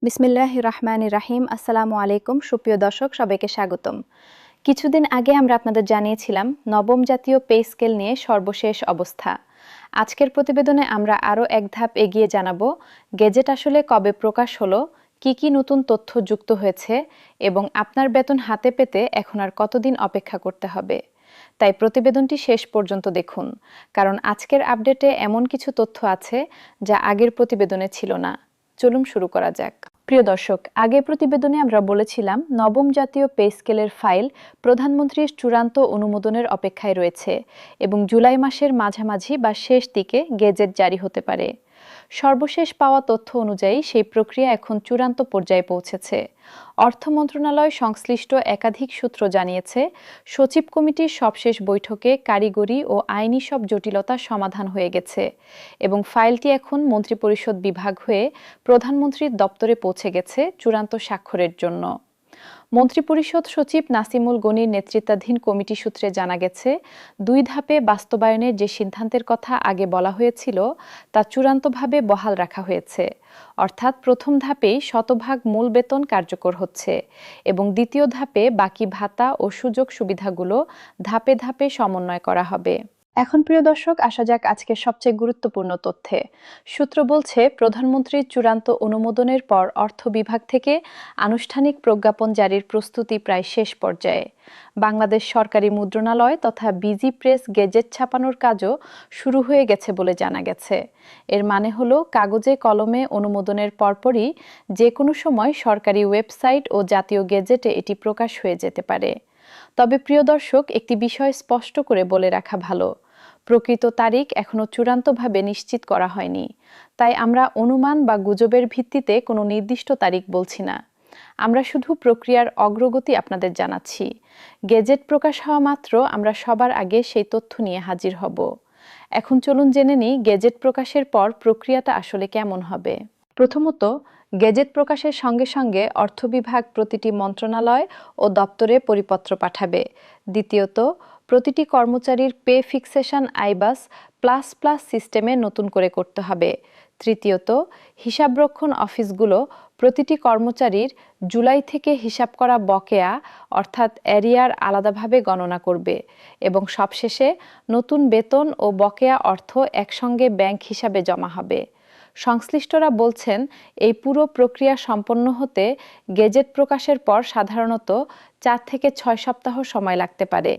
বিসমিল্লাহির রহমানির রাহিম। আসসালামু আলাইকুম। সুপ্রিয় দর্শক, সবাইকে স্বাগতম। কিছুদিন আগে আমরা আপনাদের জানিয়েছিলাম নবম জাতীয় পে স্কেল নিয়ে সর্বশেষ অবস্থা। আজকের প্রতিবেদনে আমরা আরও এক ধাপ এগিয়ে জানাবো গেজেট আসলে কবে প্রকাশ হলো, কি নতুন তথ্য যুক্ত হয়েছে এবং আপনার বেতন হাতে পেতে এখন আর কতদিন অপেক্ষা করতে হবে। তাই প্রতিবেদনটি শেষ পর্যন্ত দেখুন, কারণ আজকের আপডেটে এমন কিছু তথ্য আছে যা আগের প্রতিবেদনে ছিল না। চলুন শুরু করা যাক। প্রিয় দর্শক, আগের প্রতিবেদনে আমরা বলেছিলাম নবম জাতীয় পে স্কেলের ফাইল প্রধানমন্ত্রীর চূড়ান্ত অনুমোদনের অপেক্ষায় রয়েছে এবং জুলাই মাসের মাঝামাঝি বা শেষ দিকে গেজেট জারি হতে পারে। সর্বশেষ পাওয়া তথ্য অনুযায়ী সেই প্রক্রিয়া এখন চূড়ান্ত পর্যায়ে পৌঁছেছে। অর্থ মন্ত্রণালয় সংশ্লিষ্ট একাধিক সূত্র জানিয়েছে, সচিব কমিটির সবশেষ বৈঠকে কারিগরি ও আইনি সব জটিলতা সমাধান হয়ে গেছে এবং ফাইলটি এখন মন্ত্রিপরিষদ বিভাগ হয়ে প্রধানমন্ত্রীর দপ্তরে পৌঁছে গেছে চূড়ান্ত স্বাক্ষরের জন্য। মন্ত্রিপরিষদ সচিব নাসিমুল গনির নেতৃত্বাধীন কমিটি সূত্রে জানা গেছে, 2 ধাপে বাস্তবায়নের যে সিদ্ধান্তের কথা আগে বলা হয়েছিল তা চূড়ান্তভাবে বহাল রাখা হয়েছে। অর্থাৎ প্রথম ধাপেই শতভাগ মূল বেতন কার্যকর হচ্ছে এবং দ্বিতীয় ধাপে বাকি ভাতা ও সুযোগ সুবিধাগুলো ধাপে ধাপে সমন্বয় করা হবে। এখন প্রিয় দর্শক, আসা যাক আজকের সবচেয়ে গুরুত্বপূর্ণ তথ্যে। সূত্র বলছে, প্রধানমন্ত্রীর চূড়ান্ত অনুমোদনের পর অর্থ বিভাগ থেকে আনুষ্ঠানিক প্রজ্ঞাপন জারির প্রস্তুতি প্রায় শেষ পর্যায়ে। বাংলাদেশ সরকারি মুদ্রণালয় তথা বিজি প্রেস গেজেট ছাপানোর কাজও শুরু হয়ে গেছে বলে জানা গেছে। এর মানে হলো, কাগজে কলমে অনুমোদনের পরপরই যে কোনো সময় সরকারি ওয়েবসাইট ও জাতীয় গেজেটে এটি প্রকাশ হয়ে যেতে পারে। তবে প্রিয় দর্শক, একটি বিষয় স্পষ্ট করে বলে রাখা ভালো, প্রকৃত তারিখ এখনো চূড়ান্তভাবে নিশ্চিত করা হয়নি। তাই আমরা অনুমান বা গুজবের ভিত্তিতে কোনো নির্দিষ্ট তারিখ বলছি না। আমরা শুধু প্রক্রিয়ার অগ্রগতি আপনাদের জানাচ্ছি। গেজেট প্রকাশ হওয়া মাত্র আমরা সবার আগে সেই তথ্য নিয়ে হাজির হব। এখন চলুন জেনে নিই গেজেট প্রকাশের পর প্রক্রিয়াটা আসলে কেমন হবে। প্রথমত, গেজেট প্রকাশের সঙ্গে সঙ্গে অর্থ বিভাগ প্রতিটি মন্ত্রণালয় ও দপ্তরে পরিপত্র পাঠাবে। দ্বিতীয়ত, প্রতিটি কর্মচারীর পে ফিক্সেশন আইবাস প্লাস প্লাস সিস্টেমে নতুন করে করতে হবে। তৃতীয়ত, হিসাবরক্ষণ অফিসগুলো প্রতিটি কর্মচারীর জুলাই থেকে হিসাব করা বকেয়া অর্থাৎ এরিয়ার আলাদাভাবে গণনা করবে এবং সবশেষে নতুন বেতন ও বকেয়া অর্থ একসঙ্গে ব্যাংক হিসাবে জমা হবে। সংশ্লিষ্টরা বলছেন, এই পুরো প্রক্রিয়া সম্পন্ন হতে গেজেট প্রকাশের পর সাধারণত 4 থেকে 6 সপ্তাহ সময় লাগতে পারে।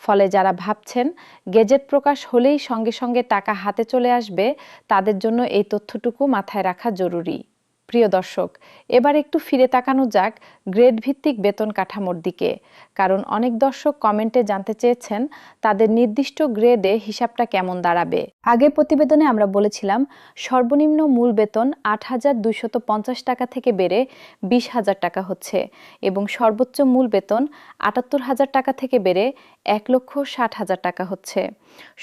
ফলে যারা ভাবছেন গেজেট প্রকাশ হলেই সঙ্গে সঙ্গে টাকা হাতে চলে আসবে, তাদের জন্য এই তথ্যটুকু মাথায় রাখা জরুরি। প্রিয় দর্শক, এবার একটু ফিরে তাকানো যাক গ্রেড ভিত্তিক বেতন কাঠামোর দিকে, কারণ অনেক দর্শক কমেন্টে জানতে চেয়েছেন তাদের নির্দিষ্ট গ্রেডে হিসাবটা কেমন দাঁড়াবে। আগের প্রতিবেদনে আমরা বলেছিলাম সর্বনিম্ন মূল বেতন 8,250 টাকা থেকে বেড়ে 20,000 টাকা হচ্ছে এবং সর্বোচ্চ মূল বেতন 78,000 টাকা থেকে বেড়ে 1,60,000 টাকা হচ্ছে।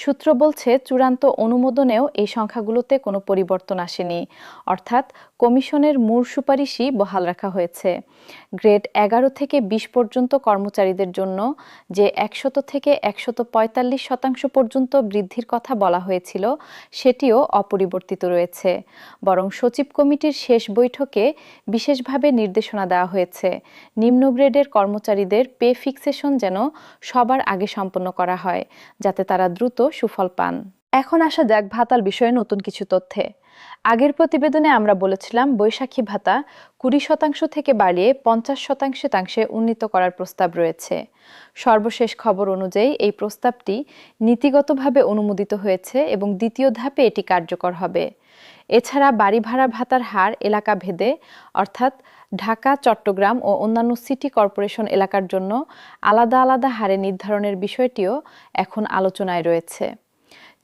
সূত্র বলছে, চূড়ান্ত অনুমোদনেও এই সংখ্যাগুলোতে কোনো পরিবর্তন আসেনি, অর্থাৎ কমিশনের মূল সুপারিশই বহাল রাখা হয়েছে। গ্রেড 11 থেকে 20 পর্যন্ত কর্মচারীদের জন্য যে 100 থেকে 145% পর্যন্ত বৃদ্ধির কথা বলা হয়েছিল, সেটিও অপরিবর্তিত রয়েছে। বরং সচিব কমিটির শেষ বৈঠকে বিশেষভাবে নির্দেশনা দেওয়া হয়েছে, নিম্ন গ্রেডের কর্মচারীদের পে ফিক্সেশন যেন সবার আগে সম্পন্ন করা হয়, যাতে তারা দ্রুত সুফল পান। এখন আসা যাক ভাতার বিষয়ে নতুন কিছু তথ্যে। আগের প্রতিবেদনে আমরা বলেছিলাম বৈশাখী ভাতা 20% থেকে বাড়িয়ে 50% উন্নীত করার প্রস্তাব রয়েছে। সর্বশেষ খবর অনুযায়ী এই প্রস্তাবটি নীতিগতভাবে অনুমোদিত হয়েছে এবং দ্বিতীয় ধাপে এটি কার্যকর হবে। এছাড়া বাড়ি ভাড়া ভাতার হার এলাকা ভেদে, অর্থাৎ ঢাকা, চট্টগ্রাম ও অন্যান্য সিটি কর্পোরেশন এলাকার জন্য আলাদা আলাদা হারে নির্ধারণের বিষয়টিও এখন আলোচনায় রয়েছে।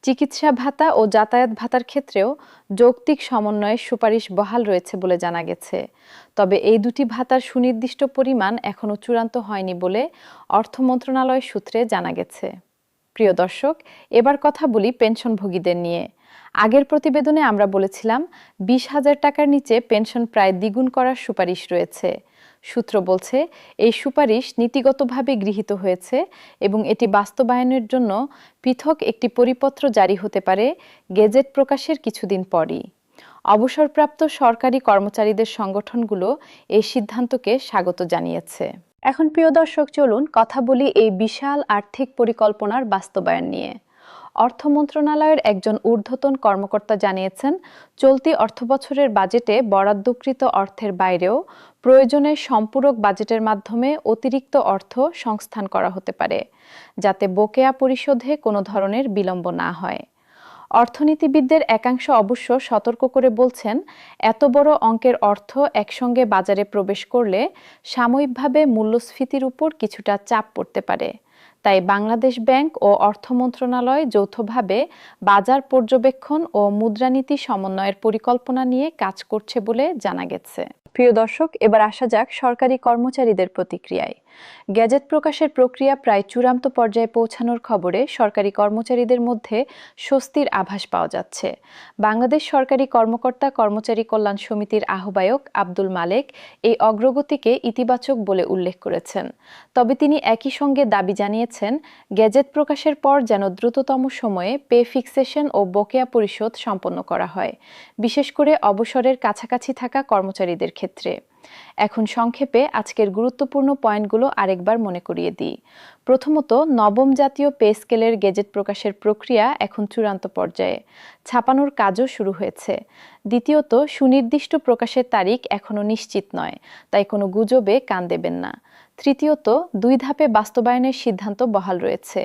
চিকিৎসা ভাতা ও যাতায়াত ভাতার ক্ষেত্রেও যৌক্তিক সমন্বয়ের সুপারিশ বহাল রয়েছে বলে জানা গেছে। তবে এই দুটি ভাতার সুনির্দিষ্ট পরিমাণ এখনও চূড়ান্ত হয়নি বলে অর্থ মন্ত্রণালয় সূত্রে জানা গেছে। প্রিয় দর্শক, এবার কথা বলি পেনশনভোগীদের নিয়ে। আগের প্রতিবেদনে আমরা বলেছিলাম 20,000 টাকার নিচে পেনশন প্রায় দ্বিগুণ করার সুপারিশ রয়েছে। সূত্র বলছে, এই সুপারিশ নীতিগতভাবে গৃহীত হয়েছে এবং এটি বাস্তবায়নের জন্য পৃথক একটি পরিপত্র জারি হতে পারে গেজেট প্রকাশের কিছুদিন পরই। অবসরপ্রাপ্ত সরকারি কর্মচারীদের সংগঠনগুলো এই সিদ্ধান্তকে স্বাগত জানিয়েছে। এখন প্রিয় দর্শক, চলুন কথা বলি এই বিশাল আর্থিক পরিকল্পনার বাস্তবায়ন নিয়ে। অর্থ মন্ত্রণালয়ের একজন ঊর্ধ্বতন কর্মকর্তা জানিয়েছেন, চলতি অর্থবছরের বাজেটে বরাদ্দকৃত অর্থের বাইরেও প্রয়োজনে সম্পূরক বাজেটের মাধ্যমে অতিরিক্ত অর্থ সংস্থান করা হতে পারে, যাতে বকেয়া পরিশোধে কোনো ধরনের বিলম্ব না হয়। অর্থনীতিবিদদের একাংশ অবশ্য সতর্ক করে বলছেন, এত বড় অঙ্কের অর্থ একসঙ্গে বাজারে প্রবেশ করলে সাময়িকভাবে মূল্যস্ফীতির উপর কিছুটা চাপ পড়তে পারে। তাই বাংলাদেশ ব্যাংক ও অর্থ মন্ত্রণালয় যৌথভাবে বাজার পর্যবেক্ষণ ও মুদ্রানীতি সমন্বয়ের পরিকল্পনা নিয়ে কাজ করছে বলে জানা গেছে। প্রিয় দর্শক, এবার আসা যাক সরকারি কর্মচারীদের প্রতিক্রিয়ায়। গ্যাজেট প্রকাশের প্রক্রিয়া প্রায় চূড়ান্ত পর্যায়ে পৌঁছানোর খবরে সরকারি কর্মচারীদের মধ্যে স্বস্তির আভাস পাওয়া যাচ্ছে। বাংলাদেশ সরকারি কর্মকর্তা কর্মচারী কল্যাণ সমিতির আহ্বায়ক আব্দুল মালেক এই অগ্রগতিকে ইতিবাচক বলে উল্লেখ করেছেন। তবে তিনি একই সঙ্গে দাবি জানিয়েছেন, গ্যাজেট প্রকাশের পর যেন দ্রুততম সময়ে পে ফিক্সেশন ও বকেয়া পরিশোধ সম্পন্ন করা হয়, বিশেষ করে অবসরের কাছাকাছি থাকা কর্মচারীদের ক্ষেত্রে। এখন সংক্ষেপে আজকের গুরুত্বপূর্ণ পয়েন্টগুলো আরেকবার মনে করিয়ে দিই। প্রথমত, নবম জাতীয় পে স্কেলের গেজেট প্রকাশের প্রক্রিয়া এখন চূড়ান্ত পর্যায়ে, ছাপানোর কাজও শুরু হয়েছে। দ্বিতীয়ত, সুনির্দিষ্ট প্রকাশের তারিখ এখনো নিশ্চিত নয়, তাই কোনো গুজবে কান দেবেন না। তৃতীয়ত, 2 ধাপে বাস্তবায়নের সিদ্ধান্ত বহাল রয়েছে।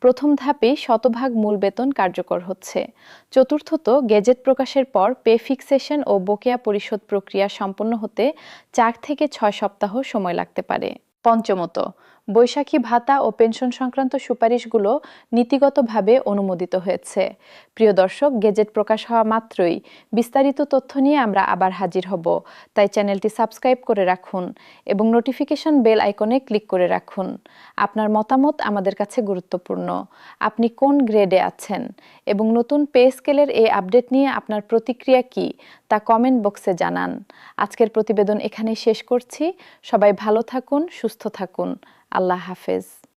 প্রথম ধাপেই শতভাগ মূল বেতন কার্যকর হচ্ছে। চতুর্থত, গেজেট প্রকাশের পর পে ফিক্সেশন ও বকেয়া পরিশোধ প্রক্রিয়া সম্পন্ন হতে 4 থেকে 6 সপ্তাহ সময় লাগতে পারে। পঞ্চমত, বৈশাখী ভাতা ও পেনশন সংক্রান্ত সুপারিশগুলো নীতিগতভাবে অনুমোদিত হয়েছে। প্রিয় দর্শক, গেজেট প্রকাশ হওয়া মাত্রই বিস্তারিত তথ্য নিয়ে আমরা আবার হাজির হব, তাই চ্যানেলটি সাবস্ক্রাইব করে রাখুন এবং নোটিফিকেশন বেল আইকনে ক্লিক করে রাখুন। আপনার মতামত আমাদের কাছে গুরুত্বপূর্ণ। আপনি কোন গ্রেডে আছেন এবং নতুন পে স্কেলের এই আপডেট নিয়ে আপনার প্রতিক্রিয়া কি তা কমেন্ট বক্সে জানান। আজকের প্রতিবেদন এখানেই শেষ করছি। সবাই ভালো থাকুন, সুস্থ থাকুন। আল্লাহ হাফেজ।